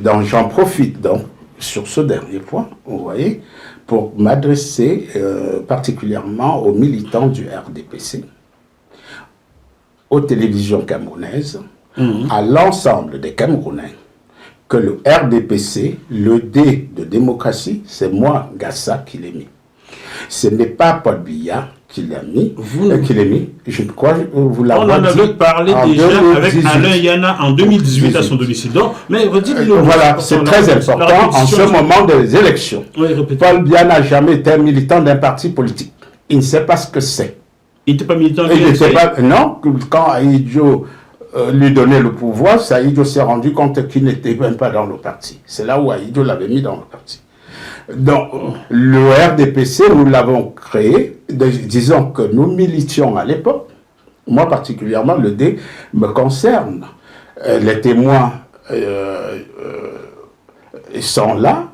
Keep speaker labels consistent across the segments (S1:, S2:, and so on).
S1: Donc j'en profite donc sur ce dernier point, vous voyez, pour m'adresser particulièrement aux militants du RDPC, aux télévisions camerounaises, à l'ensemble des Camerounais, que le RDPC, le D de démocratie, c'est moi, Gassa, qui l'ai mis. Ce n'est pas Paul Biya qui l'a mis, je crois, vous l'avez dit.
S2: On en avait parlé déjà 2018. Avec Alain Yana en 2018 à son domicile. Donc, mais redites-le.
S1: Voilà, c'est très important en ce moment des élections.
S2: Oui,
S1: Paul Biya n'a jamais été un militant d'un parti politique. Il ne sait pas ce que c'est.
S2: Il n'était pas militant
S1: de non, quand Ahidjo lui donnait le pouvoir, Ahidjo s'est rendu compte qu'il n'était même pas dans le parti. C'est là où Ahidjo l'avait mis dans le parti. Donc, le RDPC, nous l'avons créé, disons que nous militions à l'époque, moi particulièrement, le D me concerne. Les témoins sont là.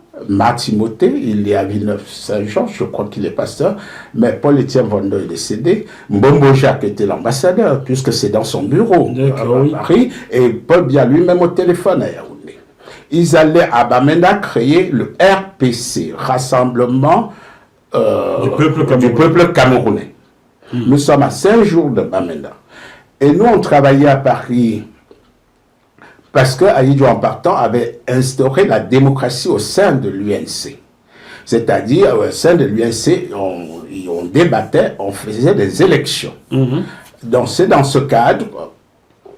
S1: Timothée, il est à Villeneuve-Saint-Jean, je crois qu'il est pasteur, mais Paul-Étienne Vondo est décédé. Mbombo Jacques était l'ambassadeur, puisque c'est dans son bureau à Paris, et Paul Biya lui-même au téléphone à Yaoundé. Ils allaient à Bamenda créer le RPC, Rassemblement du peuple camerounais. Nous sommes à 5 jours de Bamenda. Et nous, on travaillait à Paris parce que Ahidjo, en partant, avait instauré la démocratie au sein de l'UNC. C'est-à-dire, au sein de l'UNC, on débattait, on faisait des élections. Donc, c'est dans ce cadre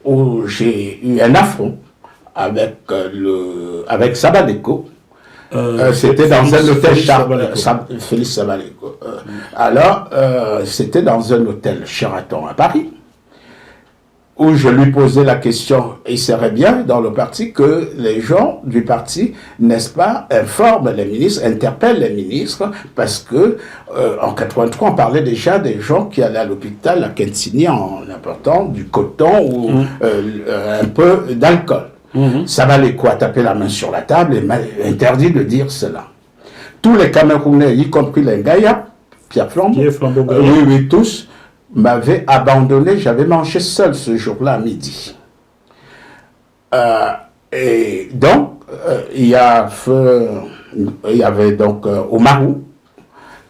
S1: où j'ai eu un affront avec Sabadeko. C'était dans un hôtel Félix Sabadeko. Alors, c'était dans un hôtel Sheraton à Paris, où je lui posais la question, il serait bien dans le parti que les gens du parti, n'est-ce pas, informent les ministres, interpellent les ministres, parce que en 83, on parlait déjà des gens qui allaient à l'hôpital à Kensini en apportant du coton ou un peu d'alcool. Sabaleko a tapé la main sur la table et m'a interdit de dire cela. Tous les Camerounais, y compris les Gaïa, Pierre Flambeau, oui, tous, m'avait abandonné, j'avais mangé seul ce jour-là à midi. Et donc, il y avait donc Omarou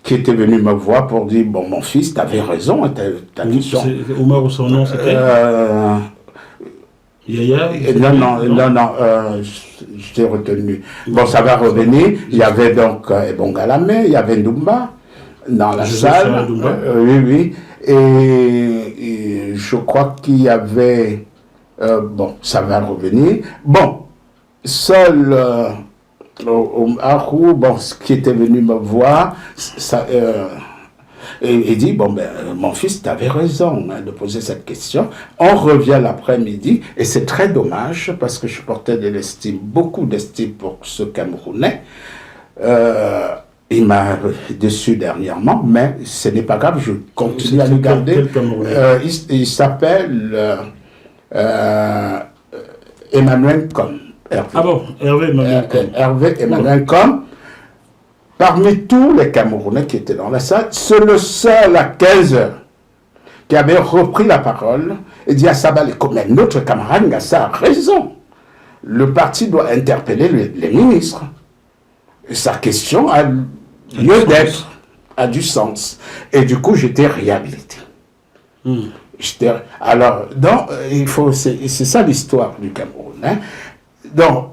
S1: qui était venu me voir pour dire, bon, mon fils, t'avais raison, ta question.
S2: Omarou, son nom, c'était Yaya?
S1: Non, je t'ai retenu. Bon, ça va revenir. Il y avait donc Ebongalame, il y avait Ndumba dans la salle. Oui. Et je crois qu'il y avait... bon, ça va revenir. Bon, seul Arou, bon, qui était venu me voir, et dit, bon, ben, mon fils, tu avais raison de poser cette question. On revient l'après-midi, et c'est très dommage, parce que je portais de l'estime, beaucoup d'estime pour ce Camerounais. Il m'a déçu dernièrement, mais ce n'est pas grave, je continue à le garder. Il s'appelle Emmanuel Com.
S2: Ah bon, Hervé Emmanuel Com.
S1: Hervé Emmanuel Com. Parmi tous les Camerounais qui étaient dans la salle, c'est le seul à 15 heures qui avait repris la parole et dit à Sabaleko, mais notre camarade Gassa a raison. Le parti doit interpeller les ministres. Et sa question a lieu d'être, a du sens. Et du coup, j'étais réhabilité. Alors, donc, c'est ça l'histoire du Cameroun. Hein. Donc,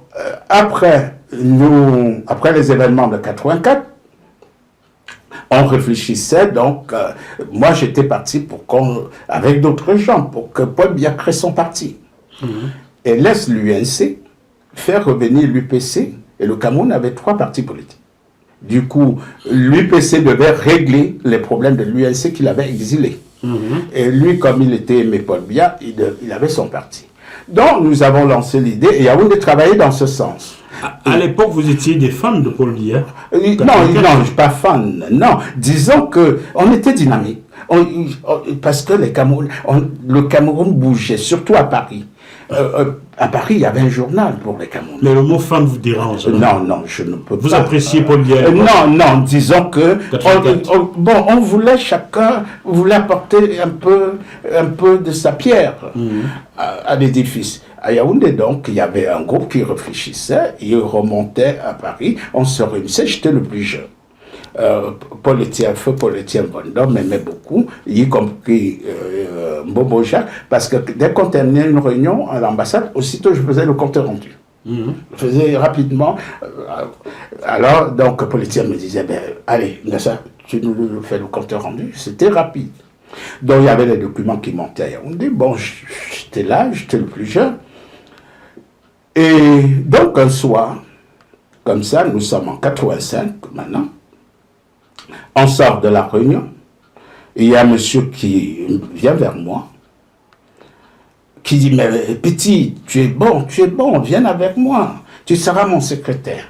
S1: après les événements de 84, on réfléchissait, donc, moi j'étais parti avec d'autres gens, pour que Paul Biya crée son parti. Et laisse l'UNC faire revenir l'UPC, et le Cameroun avait 3 partis politiques. Du coup, l'UPC devait régler les problèmes de l'UNC qu'il avait exilé. Et lui, comme il était aimé Paul Biya, il avait son parti. Donc, nous avons lancé l'idée, et Yaoundé travaillait dans ce sens.
S2: À l'époque, vous étiez des fans de Paul Biya?
S1: Non, je ne suis pas fan. Non, disons qu'on était dynamique. Parce que le Cameroun bougeait, surtout à Paris. À Paris, il y avait un journal pour les Camerounais.
S2: Mais le mot fan vous dérange?
S1: Non, je ne peux pas.
S2: Vous appréciez Paul Biya?
S1: Non, disons que on voulait, chacun voulait apporter un peu de sa pierre à l'édifice. À Yaoundé, donc, il y avait un groupe qui réfléchissait, il remontait à Paris, on se réunissait, j'étais le plus jeune. Feu Paul-Étienne Vendôme m'aimait beaucoup, y compris Bobo Jacques, parce que dès qu'on terminait une réunion à l'ambassade, aussitôt je faisais le compte rendu. Je faisais rapidement. Alors, donc, Paul-Étienne me disait, ben, allez, tu nous fais le compte rendu. C'était rapide. Donc, il y avait les documents qui montaient à Yaoundé. Bon, j'étais là, j'étais le plus jeune. Et donc, un soir, comme ça, nous sommes en 85 maintenant, on sort de la réunion, et il y a un monsieur qui vient vers moi, qui dit, mais petit, tu es bon, viens avec moi, tu seras mon secrétaire.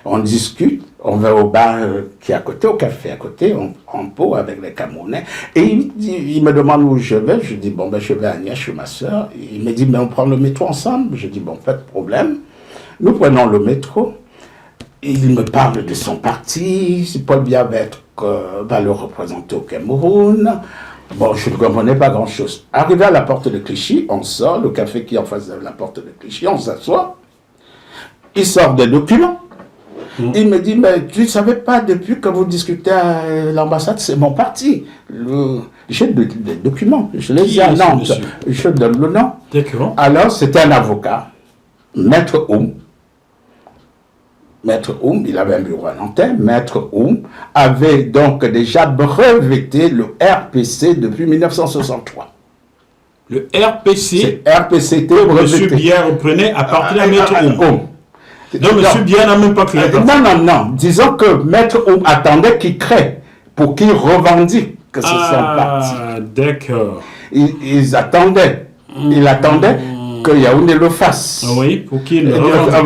S1: On discute, on va au bar qui est à côté, au café à côté, on pot avec les Camerounais. Et il me demande où je vais. Je dis, bon, ben, je vais à Nièche chez ma soeur. Il me dit, mais on prend le métro ensemble. Je dis, bon, pas de problème. Nous prenons le métro. Il me parle de son parti. Paul Biya va le représenter au Cameroun. Bon, je ne comprenais pas grand-chose. Arrivé à la porte de Clichy, on sort, le café qui est en face de la porte de Clichy, on s'assoit. Il sort des documents. Il me dit, mais tu ne savais pas depuis que vous discutez à l'ambassade, c'est mon parti. J'ai des documents, je les ai à Nantes. Je donne le nom.
S2: D'accord.
S1: Alors, c'était un avocat, Maître Oum. Maître Oum, il avait un bureau à Nantais. Maître Oum avait donc déjà breveté le RPC depuis 1963.
S2: Le RPC
S1: était breveté.
S2: M. Biya reprenait à partir de Maître Oum. Donc, M. Biya n'a même pas créé.
S1: Non. Disons que Maître Oum attendait qu'il crée pour qu'il revendique que c'est son parti.
S2: D'accord.
S1: Ils attendaient. Il attendait que Yaoundé le fasse.
S2: Oui, pour qu'il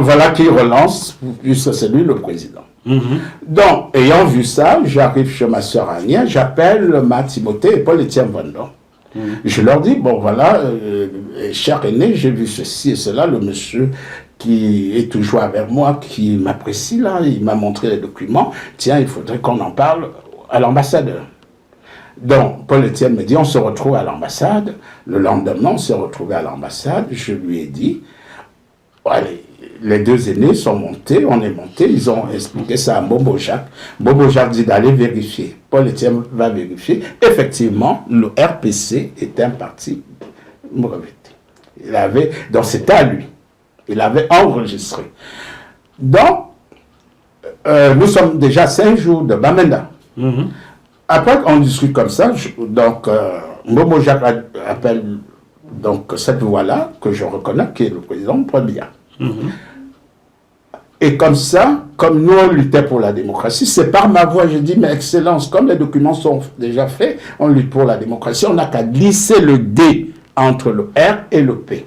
S1: voilà qu'il relance, puisque c'est lui le président. Donc, ayant vu ça, j'arrive chez ma soeur Ania, j'appelle Timothée et Paul-Étienne Vendôme. Je leur dis, bon voilà, cher aîné, j'ai vu ceci et cela, le monsieur qui est toujours avec moi, qui m'apprécie là, il m'a montré les documents, tiens, il faudrait qu'on en parle à l'ambassadeur. Donc, Paul-Étienne me dit, on se retrouve à l'ambassade. Le lendemain, on s'est retrouvé à l'ambassade. Je lui ai dit, allez, les deux aînés sont montés, on est montés, ils ont expliqué ça à Bobo Jacques. Bobo Jacques dit d'aller vérifier. Paul-Étienne va vérifier. Effectivement, le RPC était un parti breveté. Donc, c'était à lui. Il avait enregistré. Donc, nous sommes déjà 5 jours de Bamenda. Après, on discute comme ça. Bobo Jacques appelle donc cette voix-là, que je reconnais, qui est le président Paul Biya. Et comme ça, comme nous on luttait pour la démocratie, c'est par ma voix, je dis, mais Excellence, comme les documents sont déjà faits, on lutte pour la démocratie, on n'a qu'à glisser le D entre le R et le P.